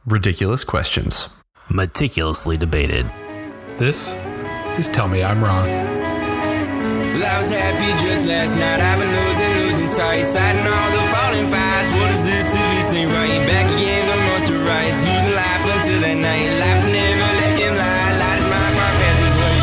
Ridiculous questions. Meticulously debated. This is Tell Me I'm Wrong. Well, I was happy just last night. I've been losing sight. Citing all the falling fights. What is this if this ain't right? Back again, the monster rights. Losing life until that night. Life never let him lie. Light is my far past his way.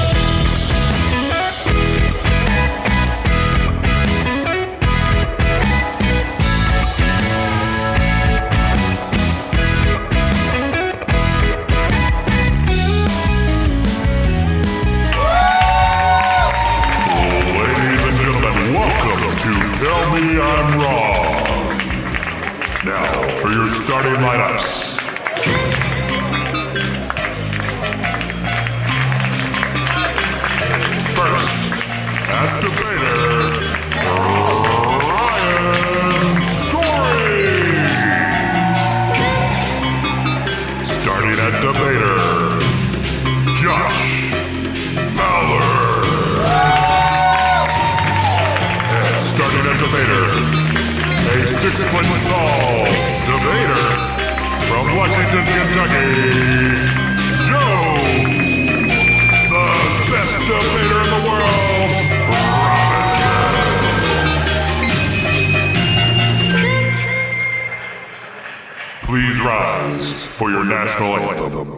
Tell me I'm wrong. Now, for your starting lineups. First, at debater, Ryan Story. Starting at debater, Josh Ballard. Starting a debater, a 6-foot-tall debater from Lexington, Kentucky, Joe, the best debater in the world, Robinson. Please rise for your national anthem.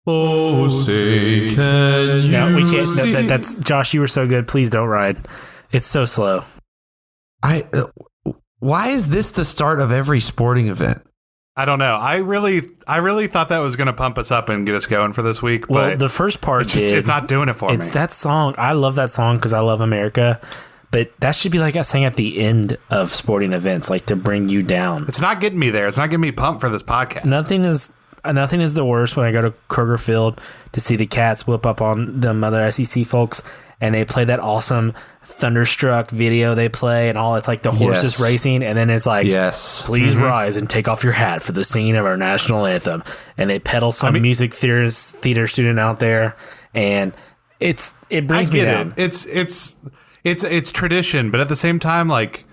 Oh, say, can you No, we can't. see? That's Josh. You were so good. Please don't ride. It's so slow. Why is this the start of every sporting event? I don't know. I really thought that was going to pump us up and get us going for this week. Well, but the first part it's not doing it for me. It's that song. I love that song because I love America. But that should be like I sang at the end of sporting events, like to bring you down. It's not getting me there. It's not getting me pumped for this podcast. Nothing is the worst when I go to Kroger Field to see the Cats whip up on them other SEC folks, and they play that awesome Thunderstruck video they play, and all it's like the horses racing, and then it's like, please rise and take off your hat for the singing of our national anthem, and they pedal some music theater student out there, and it brings me down. It's tradition, but at the same time, like,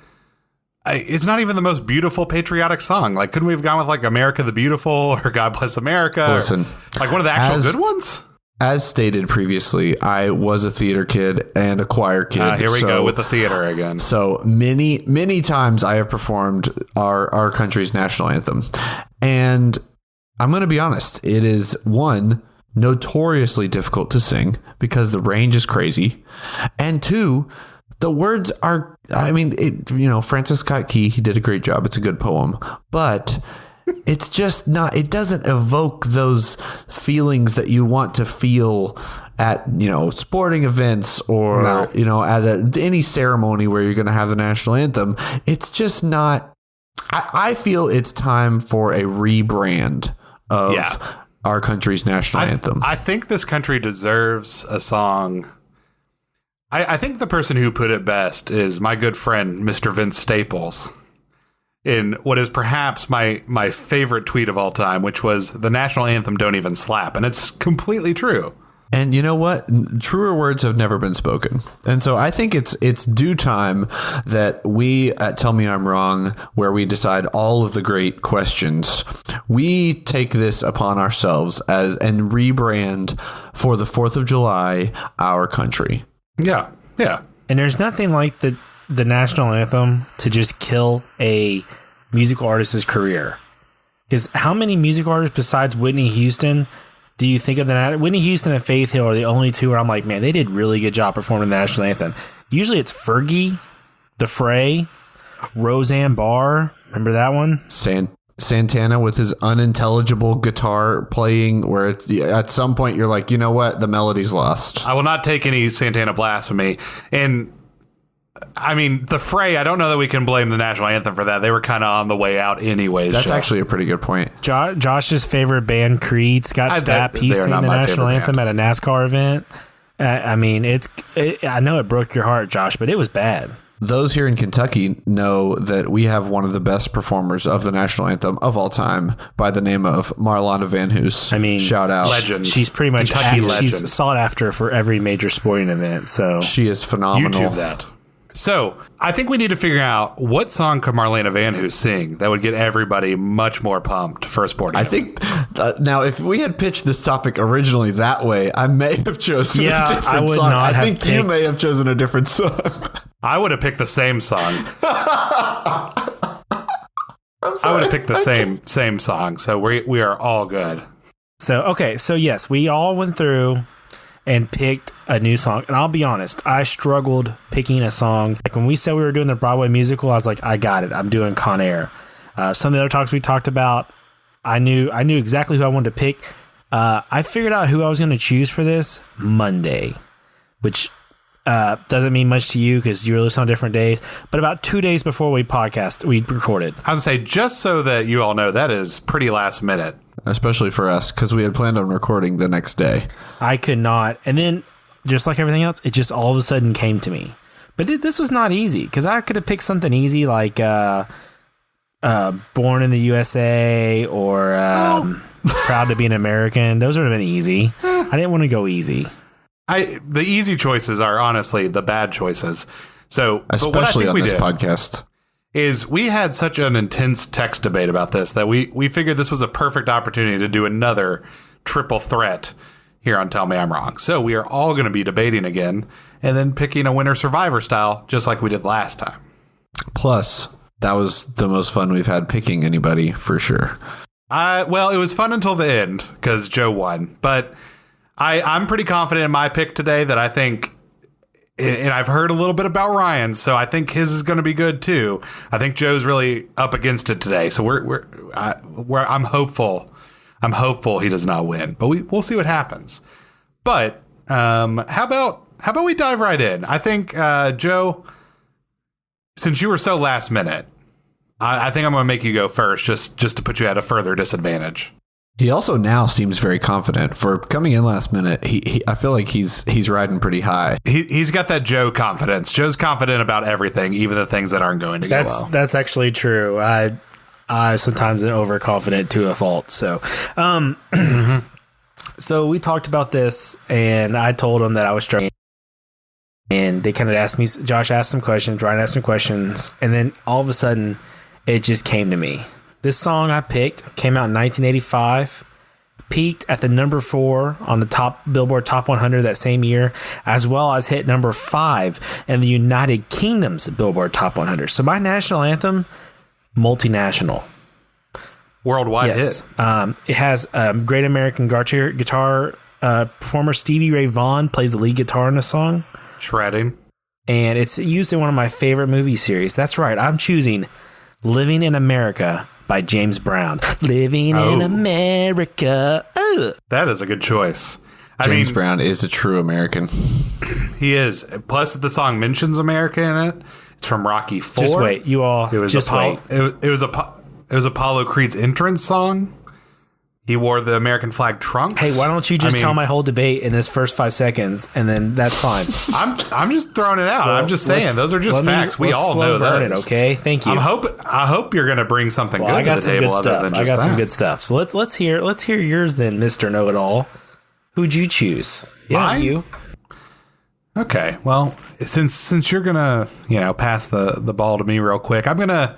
it's not even the most beautiful patriotic song. Like, couldn't we have gone with like America the Beautiful or God Bless America? Listen, like one of the actual good ones? As stated previously, I was a theater kid and a choir kid. Here we go with the theater again. So many times I have performed our country's national anthem. And I'm going to be honest, it is one, notoriously difficult to sing because the range is crazy. And two, the words are, Francis Scott Key, he did a great job. It's a good poem, but it's just not, it doesn't evoke those feelings that you want to feel at, sporting events or, at any ceremony where you're going to have the national anthem. It's just not, I feel it's time for a rebrand of our country's national anthem. I think this country deserves a song. I think the person who put it best is my good friend, Mr. Vince Staples, in what is perhaps my favorite tweet of all time, which was the national anthem don't even slap. And it's completely true. And you know what? Truer words have never been spoken. And so I think it's due time that we at Tell Me I'm Wrong, where we decide all of the great questions, we take this upon ourselves and rebrand for the 4th of July, our country. Yeah. And there's nothing like the national anthem to just kill a musical artist's career. Because how many music artists besides Whitney Houston do you think of that? Whitney Houston and Faith Hill are the only two where I'm like, man, they did really good job performing the national anthem. Usually it's Fergie, The Fray, Roseanne Barr. Remember that one? Santana with his unintelligible guitar playing, where at some point you're like, you know what, the melody's lost. I will not take any Santana blasphemy. And I mean, The Fray, I don't know that we can blame the national anthem for that. They were kind of on the way out anyways. That's actually a pretty good point. Josh's favorite band, Creed, Scott Stapp, he sang the national anthem at a NASCAR event. I know it broke your heart, Josh, but it was bad. Those here in Kentucky know that we have one of the best performers of the national anthem of all time by the name of Marlana Van Hoos. I mean, shout out. Legend. She's pretty much Kentucky legend. She's sought after for every major sporting event. So she is phenomenal. YouTube that. So I think we need to figure out what song could Marlena Van Hoos sing that would get everybody much more pumped for a sporting I event. think now, if we had pitched this topic originally that way, I may have chosen a different I would song. not I have think you may have chosen a different song. I would have picked the same song. I'm I sorry. would have picked the same song. So we are all good. So yes, we all went through and picked a new song. And I'll be honest, I struggled picking a song. Like when we said we were doing the Broadway musical, I was like, I got it. I'm doing Con Air. Some of the other talks we talked about, I knew exactly who I wanted to pick. I figured out who I was going to choose for this Monday, which doesn't mean much to you because you release on different days. But about 2 days before we recorded. I was going to say, just so that you all know, that is pretty last minute. Especially for us, because we had planned on recording the next day. I could not. And then, just like everything else, it just all of a sudden came to me. But this was not easy, because I could have picked something easy like Born in the USA or Proud to be an American. Those would have been easy. I didn't want to go easy. The easy choices are honestly the bad choices. So, Especially on this podcast. Is we had such an intense text debate about this that we figured this was a perfect opportunity to do another triple threat here on Tell Me I'm Wrong. So we are all going to be debating again and then picking a winner Survivor style, just like we did last time. Plus, that was the most fun we've had picking anybody for sure. Well, it was fun until the end because Joe won, but I'm pretty confident in my pick today that I think. And I've heard a little bit about Ryan's, so I think his is going to be good too. I think Joe's really up against it today, so I'm hopeful. I'm hopeful he does not win, but we'll see what happens. But how about we dive right in? I think Joe, since you were so last minute, I think I'm going to make you go first, just to put you at a further disadvantage. He also now seems very confident for coming in last minute. I feel like he's riding pretty high. He's got that Joe confidence. Joe's confident about everything, even the things that aren't going to go well. That's actually true. I sometimes am overconfident to a fault. So, so we talked about this, and I told him that I was struggling. And they kind of asked me. Josh asked some questions. Ryan asked some questions, and then all of a sudden, it just came to me. This song I picked came out in 1985, peaked at the number 4 on the Billboard Top 100 that same year, as well as hit number 5 in the United Kingdom's Billboard Top 100. So my national anthem, multinational. Worldwide hit. It has great American guitar performer Stevie Ray Vaughan plays the lead guitar in the song. Shredding. And it's used in one of my favorite movie series. That's right. I'm choosing Living in America by James Brown. Living in America. Ugh. That is a good choice. James Brown is a true American. He is. Plus, the song mentions America in it. It's from Rocky IV. Just wait, you all. It was wait. It was Apollo Creed's entrance song. He wore the American flag trunks. Hey, why don't you just tell my whole debate in this first 5 seconds, and then that's fine. I'm just throwing it out. Well, I'm just saying those are just facts. We all know those. Okay, thank you. I hope you're going to bring something good to the table other than just that. Some good stuff. So let's hear yours then, Mr. Know-It-All. Who'd you choose? Yeah, mine? You. Okay. Well, since you're gonna pass the ball to me real quick, I'm gonna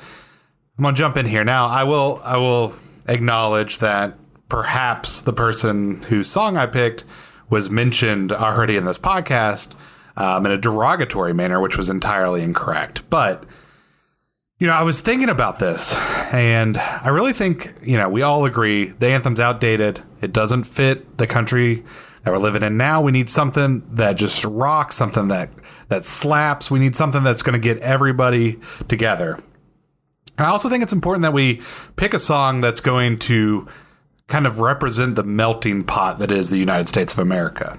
jump in here now. I will acknowledge that perhaps the person whose song I picked was mentioned already in this podcast in a derogatory manner, which was entirely incorrect. But I was thinking about this, and I really think we all agree the anthem's outdated. It doesn't fit the country that we're living in now. We need something that just rocks, something that slaps. We need something that's going to get everybody together. And I also think it's important that we pick a song that's going to kind of represent the melting pot that is the United States of America.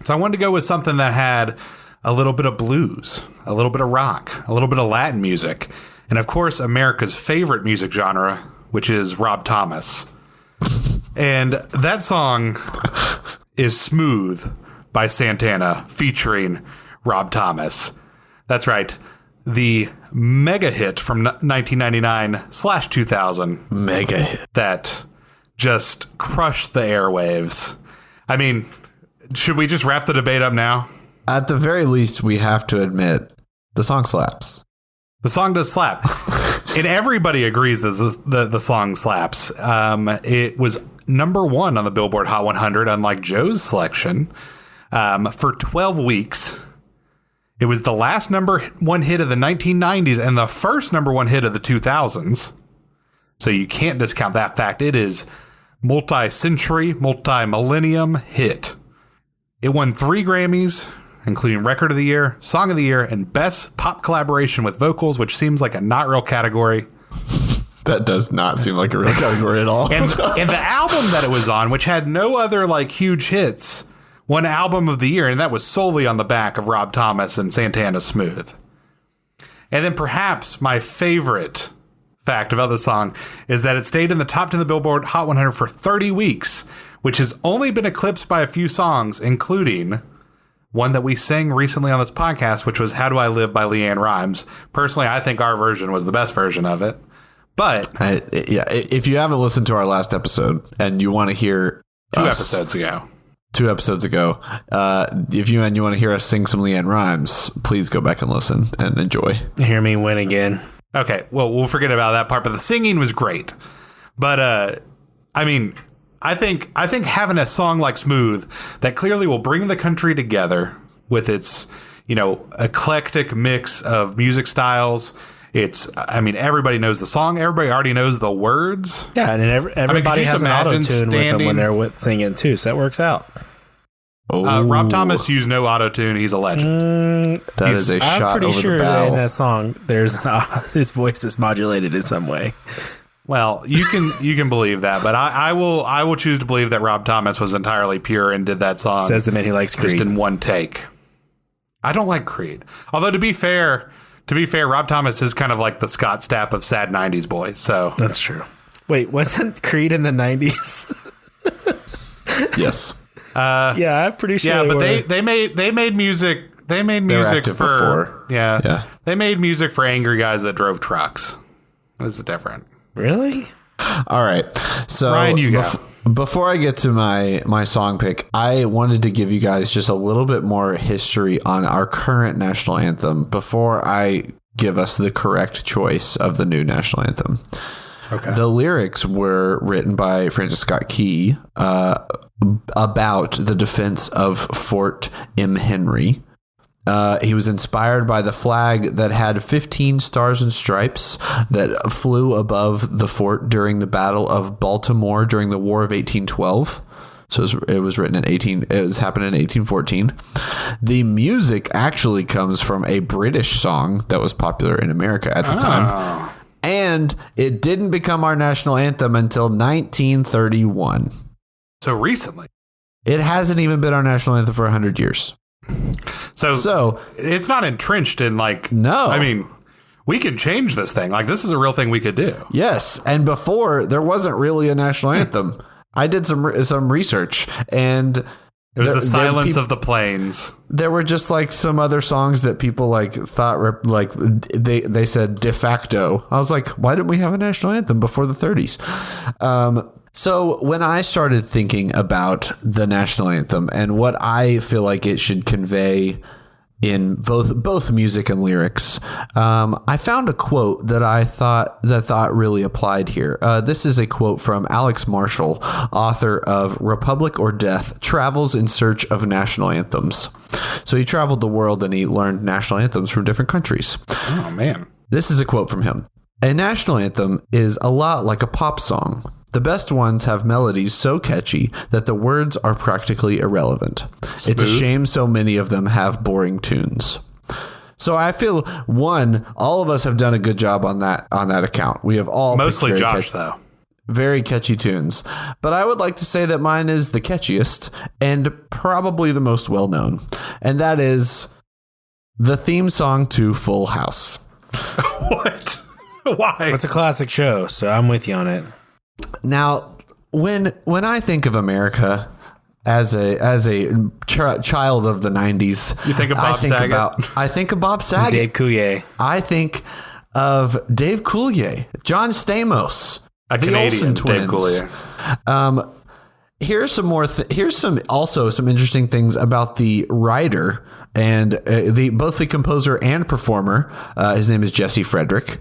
So I wanted to go with something that had a little bit of blues, a little bit of rock, a little bit of Latin music, and of course, America's favorite music genre, which is Rob Thomas. And that song is Smooth by Santana featuring Rob Thomas. That's right. The mega hit from 1999/2000. Mega hit. That just crushed the airwaves. I mean, should we just wrap the debate up now? At the very least, we have to admit The song slaps. The song does slap. And everybody agrees that the song slaps. It was number 1 on the Billboard Hot 100, unlike Joe's selection, for 12 weeks. It was the last number 1 hit of the 1990s and the first number 1 hit of the 2000s. So you can't discount that fact. It is multi-century, multi-millennium hit. It won 3 Grammys, including Record of the Year, Song of the Year, and Best Pop Collaboration with Vocals, which seems like a not real category. That does not seem like a real category at all. And the album that it was on, which had no other like huge hits, won Album of the Year, and that was solely on the back of Rob Thomas and Santana's Smooth. And then perhaps my favorite fact about the song is that it stayed in the top 10 of the Billboard Hot 100 for 30 weeks, which has only been eclipsed by a few songs, including one that we sang recently on this podcast, which was How Do I Live by Leanne Rimes. Personally, I think our version was the best version of it. But if you haven't listened to our last episode and you want to hear 2 episodes ago, if you want to hear us sing some Leanne Rimes, please go back and listen and enjoy. Hear me win again. Okay, well, we'll forget about that part, but the singing was great. But I mean, I think having a song like Smooth that clearly will bring the country together with its, eclectic mix of music styles. Everybody knows the song. Everybody already knows the words. Yeah, and everybody has an auto-tune with them when they're singing too, so that works out. Rob Thomas used no auto-tune. He's a legend. That is a shot over the bow. I'm pretty sure that in that song, his voice is modulated in some way. Well, you can believe that, but I will choose to believe that Rob Thomas was entirely pure and did that song. Says the man who likes Creed. Just in one take. I don't like Creed. Although to be fair, Rob Thomas is kind of like the Scott Stapp of sad 90s boys. So that's true. Wait, wasn't Creed in the 90s? Yes. Yeah, I'm pretty sure. Yeah, but they made music. They made music for before. Yeah. They made music for angry guys that drove trucks. It was different. Really? All right. So Ryan, you go. Before I get to my song pick, I wanted to give you guys just a little bit more history on our current national anthem before I give us the correct choice of the new national anthem. Okay. The lyrics were written by Francis Scott Key about the defense of Fort McHenry. He was inspired by the flag that had 15 stars and stripes that flew above the fort during the Battle of Baltimore during the War of 1812. So it was written it was happened in 1814. The music actually comes from a British song that was popular in America at the time. And it didn't become our national anthem until 1931. So recently. It hasn't even been our national anthem for 100 years. So it's not entrenched in no. I mean, we can change this thing. This is a real thing we could do. Yes. And before there wasn't really a national anthem. I did some research and it was the silence of the plains. There were just some other songs that people thought they said de facto. I was like, why didn't we have a national anthem before the 30s? So when I started thinking about the national anthem and what I feel like it should convey in both music and lyrics, I found a quote that I thought really applied here. This is a quote from Alex Marshall, author of Republic or Death: Travels in Search of National Anthems. So he traveled the world and he learned national anthems from different countries. Oh, man. This is a quote from him. A national anthem is a lot like a pop song. The best ones have melodies so catchy that the words are practically irrelevant. Smooth. It's a shame so many of them have boring tunes. So I feel, all of us have done a good job on that account. We have all mostly Josh, though. Very catchy tunes. But I would like to say that mine is the catchiest and probably the most well-known. And that is the theme song to Full House. What? Why? It's a classic show, so I'm with you on it. Now, when I think of America as a child of the 90s, you think of Bob Saget? I think of Bob Saget. Dave Coulier. I think of Dave Coulier, John Stamos, a the Canadian Olsen twins. Dave Coulier. Here's some more. Here's some interesting things about the writer and both the composer and performer. His name is Jesse Frederick.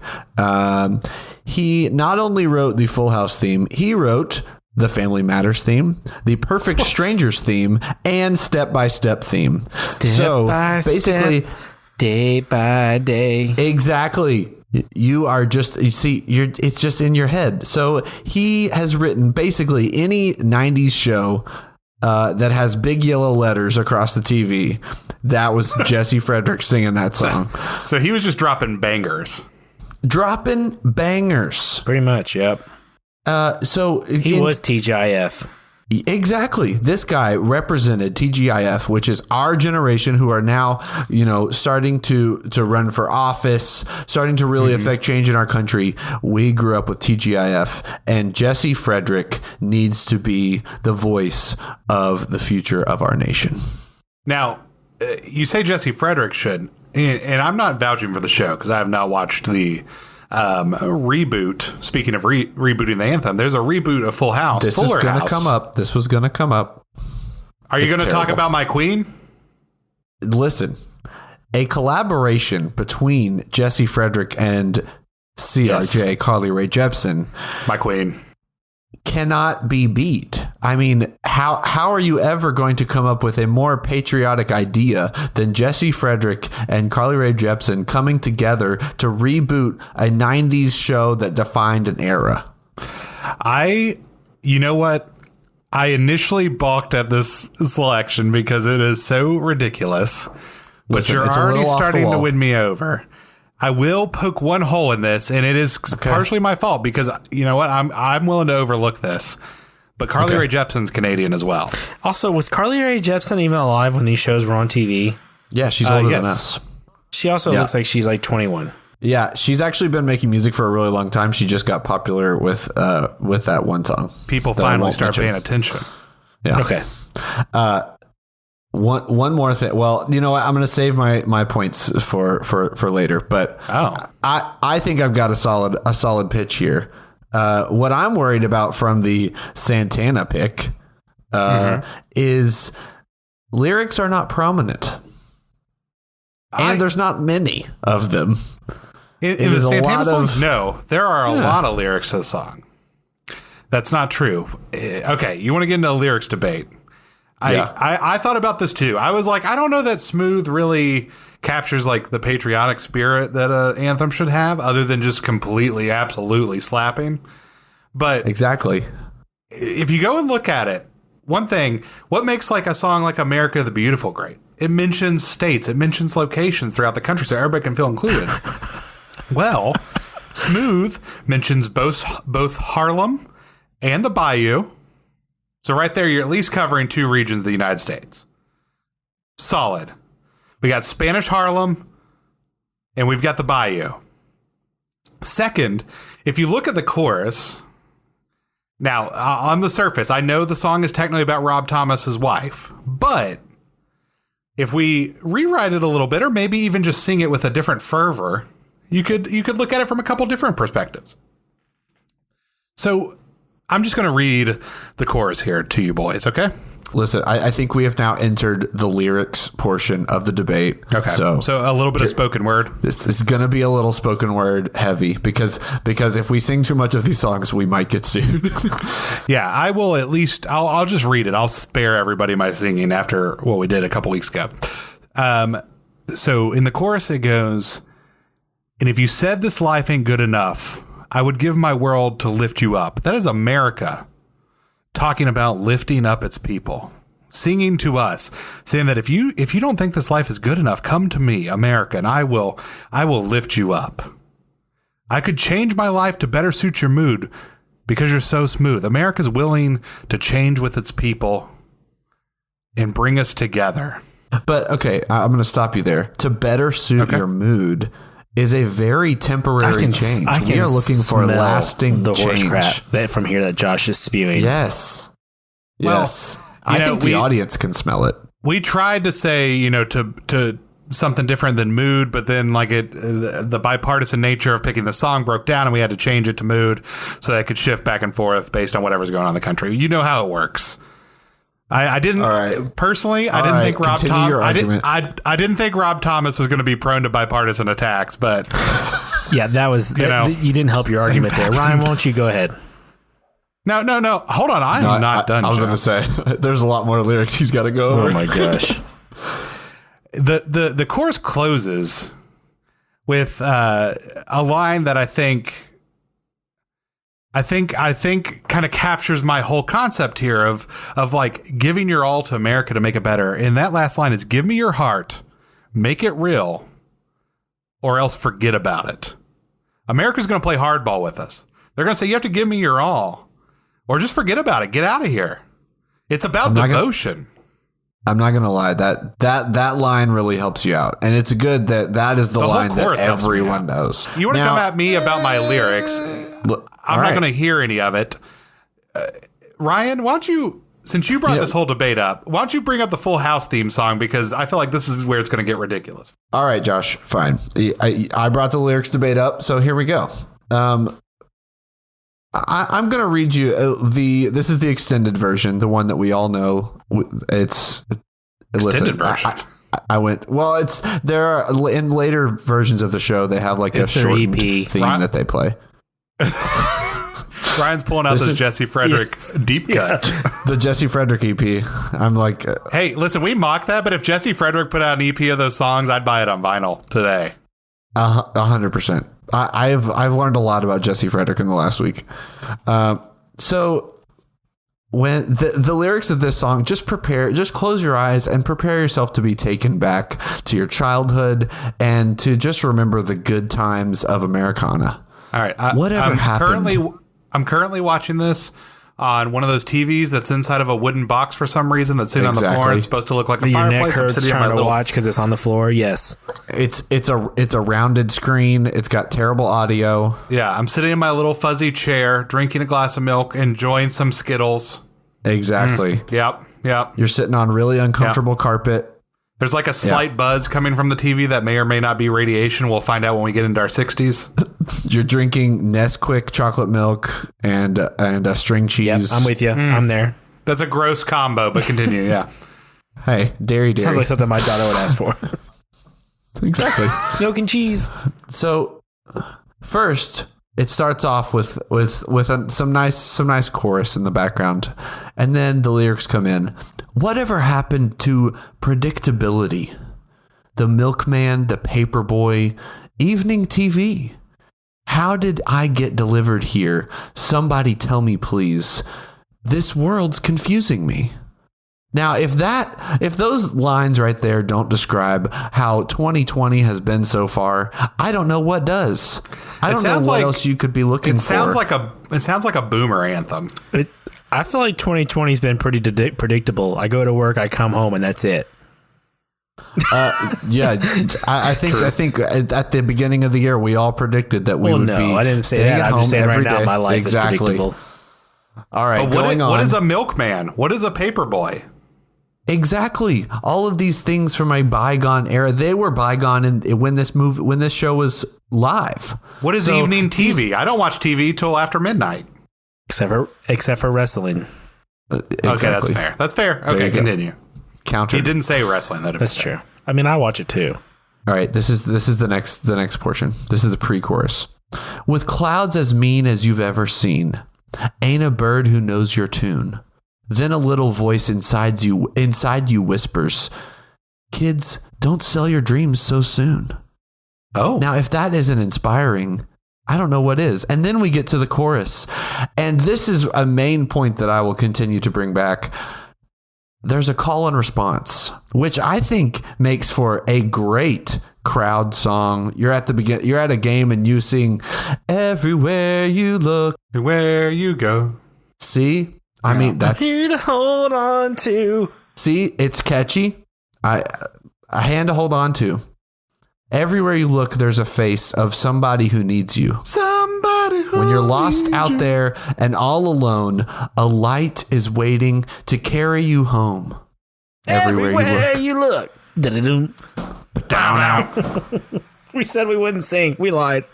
He not only wrote the Full House theme, he wrote the Family Matters theme, the Perfect Strangers theme, and Step by Step theme. Step by step, day by day. Exactly. It's just in your head. So he has written basically any 90s show that has big yellow letters across the TV. That was Jesse Frederick singing that song. So he was just dropping bangers. Dropping bangers. Pretty much, yep. So he was TGIF. Exactly. This guy represented TGIF, which is our generation who are now, starting to run for office, starting to really affect change in our country. We grew up with TGIF, and Jesse Frederick needs to be the voice of the future of our nation. Now, you say Jesse Frederick should, and I'm not vouching for the show because I have not watched the reboot. Speaking of rebooting the anthem, there's a reboot of Full House. This was going to come up. Are you going to talk about my queen? Listen, a collaboration between Jesse Frederick and CRJ, Carly Rae Jepsen, my queen, cannot be beat. I mean, how are you ever going to come up with a more patriotic idea than Jesse Frederick and Carly Rae Jepsen coming together to reboot a 90s show that defined an era? You know what? I initially balked at this selection because it is so ridiculous, but you're already starting to win me over. I will poke one hole in this, and it is partially my fault because you know what? I'm willing to overlook this. But Carly Rae Jepsen's Canadian as well. Also, was Carly Rae Jepsen even alive when these shows were on TV? Yeah, she's older than us. She also looks like she's like 21. Yeah, she's actually been making music for a really long time. She just got popular with that one song. People finally start paying attention. Yeah. Okay. One more thing. Well, you know what? I'm going to save my points for later. But I think I've got a solid pitch here. What I'm worried about from the Santana pick is lyrics are not prominent. And there's not many of them. In the Santana song? No, there are a lot of lyrics to the song. That's not true. Okay, you want to get into a lyrics debate. I thought about this too. I was like, I don't know that Smooth really captures like the patriotic spirit that an anthem should have, other than just completely, absolutely slapping. But exactly, if you go and look at it, one thing, what makes like a song like America the Beautiful great? It mentions states, it mentions locations throughout the country, so everybody can feel included. Well, Smooth mentions both Harlem and the Bayou. So right there, you're at least covering two regions of the United States. Solid. We got Spanish Harlem, and we've got the Bayou. Second, if you look at the chorus, now, on the surface, I know the song is technically about Rob Thomas's wife, but if we rewrite it a little bit, or maybe even just sing it with a different fervor, you could look at it from a couple different perspectives. So I'm just going to read the chorus here to you boys, okay? Listen, I think we have now entered the lyrics portion of the debate. Okay. So a little bit of spoken word. This is going to be a little spoken word heavy because if we sing too much of these songs, we might get sued. Yeah, I will at least, I'll just read it. I'll spare everybody my singing after what we did a couple weeks ago. So in the chorus, it goes, and if you said this life ain't good enough, I would give my world to lift you up. That is America talking about lifting up its people, singing to us, saying that if you don't think this life is good enough, come to me, America, and I will lift you up. I could change my life to better suit your mood because you're so smooth. America's willing to change with its people and bring us together. But okay, I'm going to stop you there. To better suit your mood is a very temporary change. We are looking for a lasting the change. Horse crap from here that Josh is spewing. Yes. Well, yes. I think the audience can smell it. We tried to say, to something different than mood, but then like the bipartisan nature of picking the song broke down and we had to change it to mood so that it could shift back and forth based on whatever's going on in the country. You know how it works. I didn't personally. I didn't think Rob Thomas. I didn't think Rob Thomas was going to be prone to bipartisan attacks, but yeah, that was you didn't help your argument there, Ryan. Won't you go ahead? No. Hold on, I'm not done. I was going to say there's a lot more lyrics he's got to go over. Oh my gosh. The chorus closes with a line that I think kind of captures my whole concept here of like giving your all to America to make it better. And that last line is, give me your heart, make it real, or else forget about it. America's going to play hardball with us. They're going to say, you have to give me your all, or just forget about it. Get out of here. It's about devotion. I'm not going to lie. That line really helps you out. And it's good that is the line that everyone knows. You want to come at me about my lyrics? I'm not going to hear any of it. Ryan, why don't you, since you brought this whole debate up, why don't you bring up the Full House theme song? Because I feel like this is where it's going to get ridiculous. All right, Josh, fine. I brought the lyrics debate up, so here we go. I'm going to read you this is the extended version, the one that we all know. It's extended version. I went, well, there are in later versions of the show, they have like a shortened theme that they play. Ryan's pulling out this Jesse Frederick deep cut. The Jesse Frederick EP. I'm like, hey, listen, we mock that, but if Jesse Frederick put out an EP of those songs, I'd buy it on vinyl today. 100%. I've learned a lot about Jesse Frederick in the last week. So when the lyrics of this song, just close your eyes and prepare yourself to be taken back to your childhood and to just remember the good times of Americana. All right. Whatever happened. I'm currently watching this on one of those TVs that's inside of a wooden box for some reason that's sitting on the floor. It's supposed to look like a your fireplace. Neck hurts trying to watch because it's on the floor. Yes. It's a rounded screen. It's got terrible audio. Yeah. I'm sitting in my little fuzzy chair, drinking a glass of milk, enjoying some Skittles. Exactly. Yep. You're sitting on really uncomfortable carpet. There's like a slight buzz coming from the TV that may or may not be radiation. We'll find out when we get into our 60s. You're drinking Nesquik chocolate milk and a string cheese. Yep, I'm with you. I'm there. That's a gross combo, but continue. Yeah. Hey, dairy. Sounds like something my daughter would ask for. Exactly. Milk and cheese. So first, it starts off with some nice chorus in the background, and then the lyrics come in. Whatever happened to predictability? The milkman, the paperboy, evening TV. How did I get delivered here? Somebody tell me, please. This world's confusing me. Now, if those lines right there don't describe how 2020 has been so far, I don't know what does. I don't know what else you could be looking for. It sounds like a boomer anthem. I feel like 2020 has been pretty predictable. I go to work, I come home, and that's it. Yeah, I think at the beginning of the year we all predicted that we would be. I didn't say that. I'm just saying right now my life is predictable. All right, what is a milkman? What is a paperboy? Exactly. All of these things from a bygone era, they were bygone when this show was live. What is evening TV? I don't watch TV till after midnight. Except for wrestling. Exactly. Okay, that's fair. Okay, continue. Counter. He didn't say wrestling. That's true. I mean, I watch it too. All right, this is the next portion. This is the pre-chorus. With clouds as mean as you've ever seen, ain't a bird who knows your tune. Then a little voice inside you whispers, kids, don't sell your dreams so soon. Oh. Now, if that isn't inspiring, I don't know what is. And then we get to the chorus. And this is a main point that I will continue to bring back. There's a call and response, which I think makes for a great crowd song. You're at a game and you sing everywhere you look, everywhere you go. See? I mean, that's here to hold on to. See, it's catchy. A hand to hold on to. Everywhere you look, there's a face of somebody who needs you. Somebody who when you're lost needs out you. there and all alone, a light is waiting to carry you home. Everywhere you look. Down out. We said we wouldn't sing. We lied.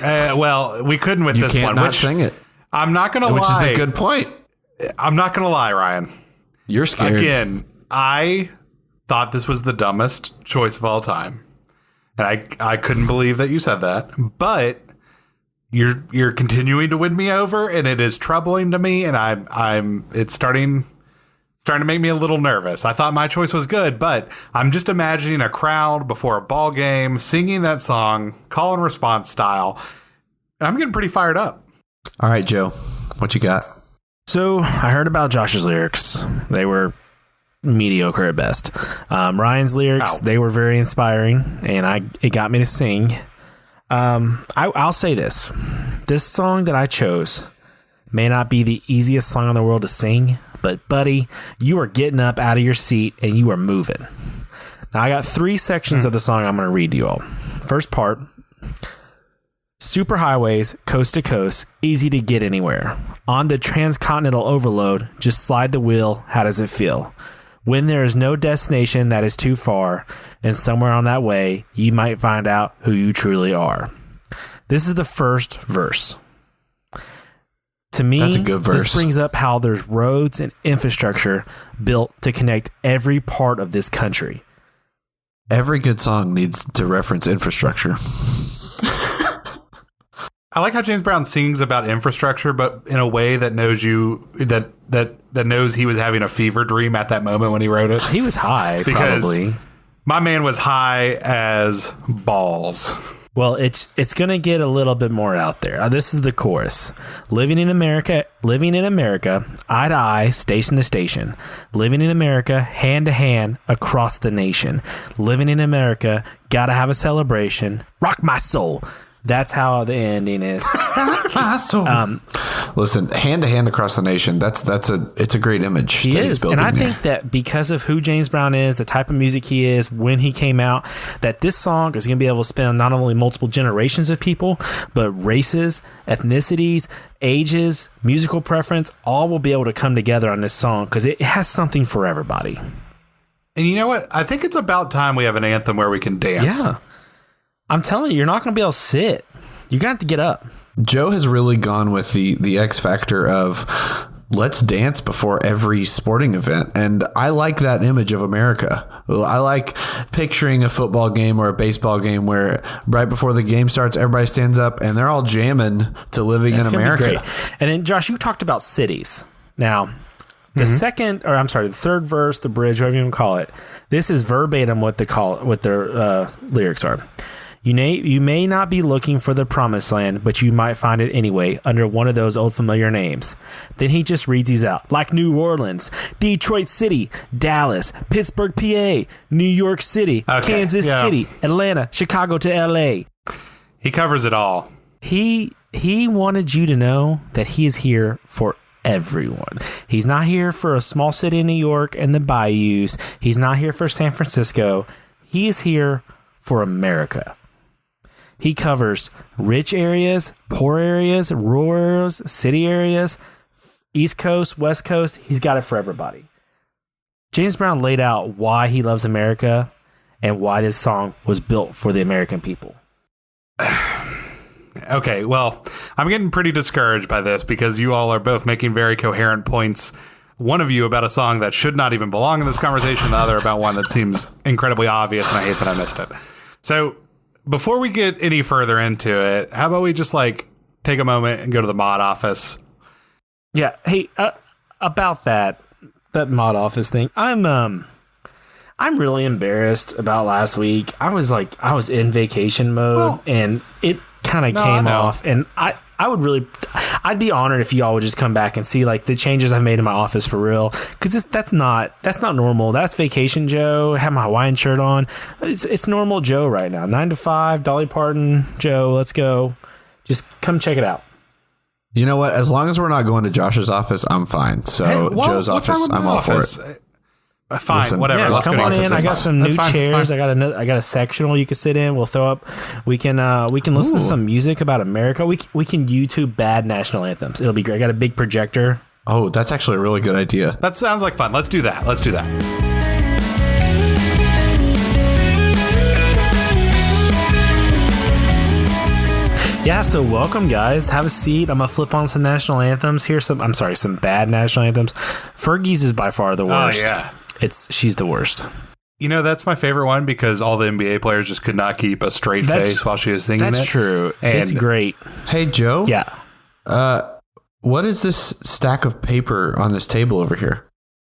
Well, we couldn't with You this can't one. not sing it, I'm not going to lie. which is a good point. I'm not going to lie, Ryan. You're scared. Again, I thought this was the dumbest choice of all time. And I couldn't believe that you said that. But you're continuing to win me over, and it is troubling to me, and it's starting to make me a little nervous. I thought my choice was good, but I'm just imagining a crowd before a ball game singing that song, call and response style. And I'm getting pretty fired up. All right, Joe, what you got? So I heard about Josh's lyrics. They were mediocre at best. Ryan's lyrics, they were very inspiring, and it got me to sing. I'll say this. This song that I chose may not be the easiest song in the world to sing, but buddy, you are getting up out of your seat and you are moving. Now I got 3 sections of the song I'm going to read to you all. First part, super highways, coast to coast, easy to get anywhere. On the transcontinental overload, just slide the wheel. How does it feel? When there is no destination that is too far, and somewhere on that way, you might find out who you truly are. This is the first verse. To me, That's a good verse. This brings up how there's roads and infrastructure built to connect every part of this country. Every good song needs to reference infrastructure. I like how James Brown sings about infrastructure, but in a way that knows that knows he was having a fever dream at that moment when he wrote it. He was high, Because probably. my man was high as balls. Well, it's going to get a little bit more out there. This is the chorus. Living in America, eye to eye, station to station. Living in America, hand to hand, across the nation. Living in America, gotta have a celebration. Rock my soul. That's how the ending is. Listen, hand to hand across the nation. It's a great image. He that is, he's building and I there. think that because of who James Brown is, the type of music he is, when he came out, that this song is going to be able to span not only multiple generations of people, but races, ethnicities, ages, musical preference, all will be able to come together on this song because it has something for everybody. And you know what? I think it's about time we have an anthem where we can dance. Yeah. I'm telling you, you're not going to be able to sit. You're going to have to get up. Joe has really gone with the X factor of let's dance before every sporting event. And I like that image of America. I like picturing a football game or a baseball game where right before the game starts, everybody stands up and they're all jamming to living in America. And then, Josh, you talked about cities. Now, the the third verse, the bridge, whatever you want to call it, this is verbatim what their lyrics are. You may not be looking for the promised land, but you might find it anyway under one of those old familiar names. Then he just reads these out. Like New Orleans, Detroit City, Dallas, Pittsburgh, PA, New York City, Kansas City, Atlanta, Chicago to LA. He covers it all. He wanted you to know that he is here for everyone. He's not here for a small city in New York and the bayous. He's not here for San Francisco. He is here for America. He covers rich areas, poor areas, rural areas, city areas, East Coast, West Coast. He's got it for everybody. James Brown laid out why he loves America and why this song was built for the American people. Okay, well, I'm getting pretty discouraged by this because you all are both making very coherent points. One of you about a song that should not even belong in this conversation, the other about one that seems incredibly obvious, and I hate that I missed it. So before we get any further into it, how about we just take a moment and go to the mod office? Yeah. Hey, about that mod office thing, I'm really embarrassed about last week. I was in vacation mode and it kind of came off, and I'd be honored if you all would just come back and see the changes I've made in my office for real, because that's not normal. That's vacation Joe. I have my Hawaiian shirt on. It's normal Joe right now. 9 to 5, Dolly Parton Joe. Let's go. Just come check it out. You know what? As long as we're not going to Josh's office, I'm fine. So Joe's office, I'm all for it. Fine, Listen, whatever. Yeah, Let's come go on to in. I got some new chairs. I got a sectional you can sit in. We'll throw up. We can listen to some music about America. We can YouTube bad national anthems. It'll be great. I got a big projector. Oh, that's actually a really good idea. That sounds like fun. Let's do that. Yeah, so welcome, guys. Have a seat. I'm going to flip on some national anthems. Here's some bad national anthems. Fergie's is by far the worst. Oh, yeah. She's the worst. You know, that's my favorite one because all the NBA players just could not keep a straight face while she was singing it. That's true. And it's great. Hey, Joe. Yeah. What is this stack of paper on this table over here?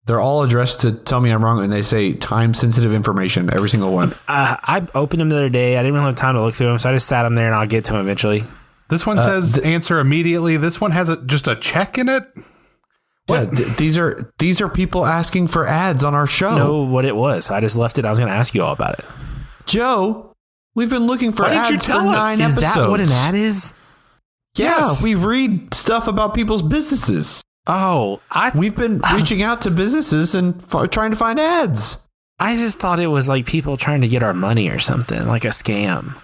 They're all addressed to tell me I'm wrong, and they say time-sensitive information, every single one. I opened them the other day. I didn't really have time to look through them, so I just sat them there, and I'll get to them eventually. This one says answer immediately. This one has just a check in it. What? Yeah, these are people asking for ads on our show. Know what it was. I just left it. I was going to ask you all about it. Joe, we've been looking for Why didn't ads you tell for us? 9 episodes. Is that what an ad is? Yeah, we read stuff about people's businesses. Oh, we've been reaching out to businesses and trying to find ads. I just thought it was like people trying to get our money or something, like a scam.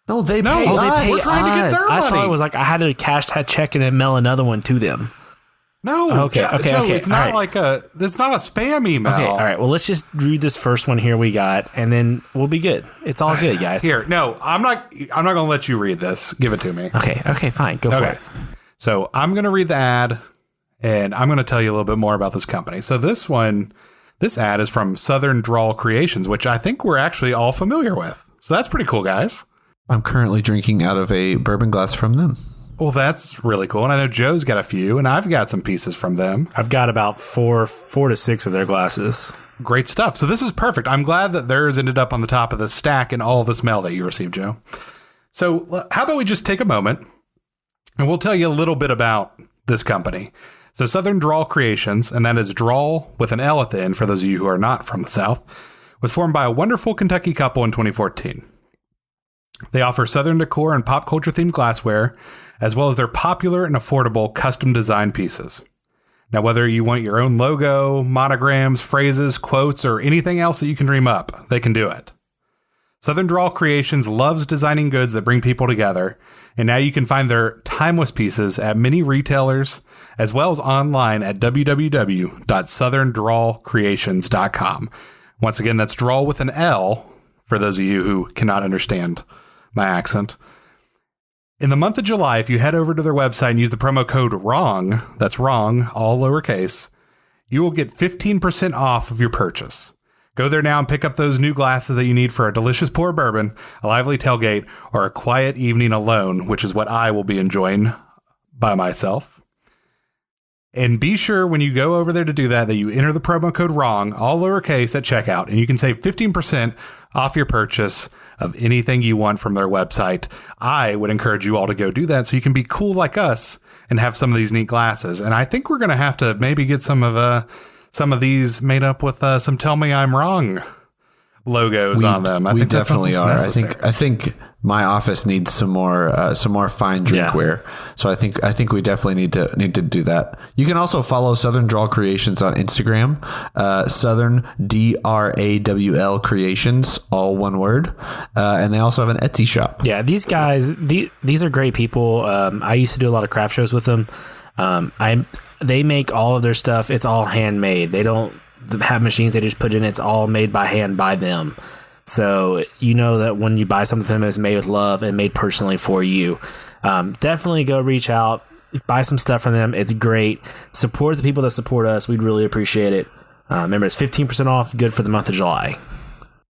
No, they pay us. We're trying to get their money. I thought it was like I had to cash that check and then mail another one to them. No, okay. It's not it's not a spam email. Okay, all right. Well, let's just read this first one here we got, and then we'll be good. It's all good, guys. Here, no, I'm not going to let you read this. Give it to me. Okay, fine. Go for it. So I'm going to read the ad, and I'm going to tell you a little bit more about this company. So this ad is from Southern Drawl Creations, which I think we're actually all familiar with. So that's pretty cool, guys. I'm currently drinking out of a bourbon glass from them. Well, that's really cool. And I know Joe's got a few, and I've got some pieces from them. I've got about four to six of their glasses. Great stuff. So this is perfect. I'm glad that theirs ended up on the top of the stack in all this mail that you received, Joe. So how about we just take a moment, and we'll tell you a little bit about this company. So Southern Drawl Creations, and that is drawl with an L at the end for those of you who are not from the South, was formed by a wonderful Kentucky couple in 2014. They offer Southern decor and pop culture themed glassware, as well as their popular and affordable custom design pieces. Now, whether you want your own logo, monograms, phrases, quotes, or anything else that you can dream up, they can do it. Southern Drawl Creations loves designing goods that bring people together, and now you can find their timeless pieces at many retailers, as well as online at www.southerndrawlcreations.com. Once again, that's drawl with an L, for those of you who cannot understand my accent. In the month of July, if you head over to their website and use the promo code WRONG, that's wrong, all lowercase, you will get 15% off of your purchase. Go there now and pick up those new glasses that you need for a delicious pour of bourbon, a lively tailgate, or a quiet evening alone, which is what I will be enjoying by myself. And be sure when you go over there to do that you enter the promo code WRONG, all lowercase, at checkout, and you can save 15% off your purchase of anything you want from their website. I would encourage you all to go do that so you can be cool like us and have some of these neat glasses. And I think we're going to have to maybe get some of these made up with some "Tell Me I'm Wrong" logos on them. We definitely are. I think my office needs some more fine drinkware. Yeah. So I think we definitely need to do that. You can also follow Southern Drawl Creations on Instagram, Southern DRAWL Creations, all one word, and they also have an Etsy shop. Yeah, these guys, these are great people. I used to do a lot of craft shows with them. They make all of their stuff. It's all handmade. They don't have machines they just put in. It's all made by hand by them. So you know that when you buy something from them, it's made with love and made personally for you. Definitely go reach out, buy some stuff from them. It's great. Support the people that support us. We'd really appreciate it. Remember, it's 15% off, good for the month of July.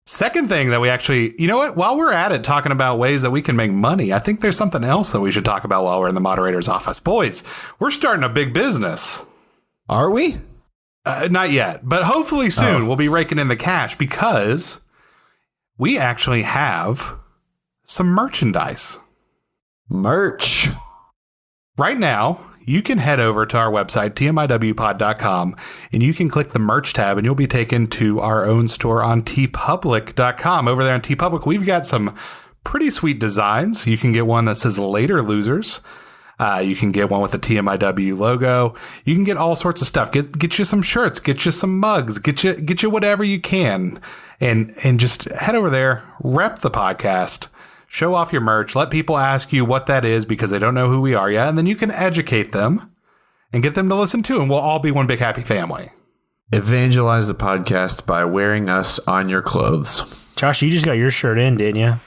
Second thing that we actually, you know what, while we're at it talking about ways that we can make money, I think there's something else that we should talk about while we're in the moderator's office. Boys, we're starting a big business. Are we? Not yet, but hopefully soon we'll be raking in the cash because we actually have some merchandise. Merch. Right now, you can head over to our website, tmiwpod.com, and you can click the merch tab and you'll be taken to our own store on tpublic.com. Over there on TeePublic, we've got some pretty sweet designs. You can get one that says Later Losers. You can get one with the TMIW logo. You can get all sorts of stuff. Get you some shirts, get you some mugs, get you whatever you can. And just head over there, rep the podcast, show off your merch, let people ask you what that is because they don't know who we are yet. And then you can educate them and get them to listen to, and we'll all be one big happy family. Evangelize the podcast by wearing us on your clothes. Josh, you just got your shirt in, didn't you?